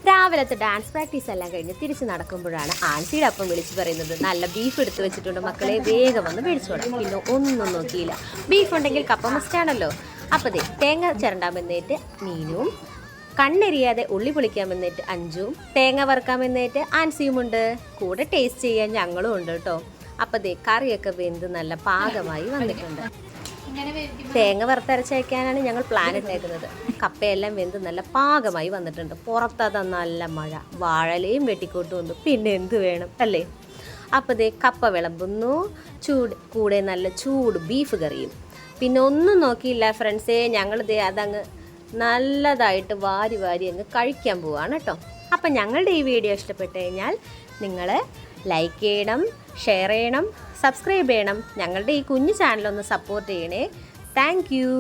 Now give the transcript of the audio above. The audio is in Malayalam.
രാവിലത്തെ ഡാൻസ് പ്രാക്ടീസ് എല്ലാം കഴിഞ്ഞ് തിരിച്ച് നടക്കുമ്പോഴാണ് ആൻസിയുടെ അപ്പം വിളിച്ച് പറയുന്നത്, നല്ല ബീഫ് എടുത്ത് വെച്ചിട്ടുണ്ട് മക്കളെ, വേഗം വന്ന് മേടിച്ചോളാം. പിന്നെ ഒന്നും നോക്കിയില്ല, ബീഫ് ഉണ്ടെങ്കിൽ കപ്പ മസ്റ്റാണല്ലോ. അപ്പോൾ തേങ്ങ ചിരണ്ടാമെന്നേറ്റ് മീനും, കണ്ണെരിയാതെ ഉള്ളി പൊളിക്കാമെന്നേറ്റ് അഞ്ചും, തേങ്ങ വറുക്കാമെന്നേറ്റ് ആൻസിയുമുണ്ട്. കൂടെ ടേസ്റ്റ് ചെയ്യാൻ ഞങ്ങളും ഉണ്ട് കേട്ടോ. അപ്പോൾ കറിയൊക്കെ വെന്ത് നല്ല പാകമായി വന്നിട്ടുണ്ട്. തേങ്ങ വറുത്തരച്ചയക്കാനാണ് ഞങ്ങൾ പ്ലാൻ ഇട്ടേക്കുന്നത്. കപ്പയെല്ലാം വെന്ത് നല്ല പാകമായി വന്നിട്ടുണ്ട്. പുറത്തത് നല്ല മഴ, വാഴലയും വെട്ടിക്കോട്ട് വന്നു, പിന്നെ എന്ത് വേണം അല്ലേ. അപ്പോൾ കപ്പ വിളമ്പുന്നു, കൂടെ നല്ല ചൂട് ബീഫ് കറിയും. പിന്നെ ഒന്നും നോക്കിയില്ല ഫ്രണ്ട്സേ, ഞങ്ങൾ അതങ്ങ് നല്ലതായിട്ട് വാരി അങ്ങ് കഴിക്കാൻ പോവാണ് കേട്ടോ. അപ്പം ഞങ്ങളുടെ ഈ വീഡിയോ ഇഷ്ടപ്പെട്ട് കഴിഞ്ഞാൽ നിങ്ങൾ ലൈക്ക് ചെയ്യണം, ഷെയർ ചെയ്യണം, സബ്സ്ക്രൈബ് ചെയ്യണം. ഞങ്ങളുടെ ഈ കുഞ്ഞു ചാനലൊന്ന് സപ്പോർട്ട് ചെയ്യണേ. Thank you.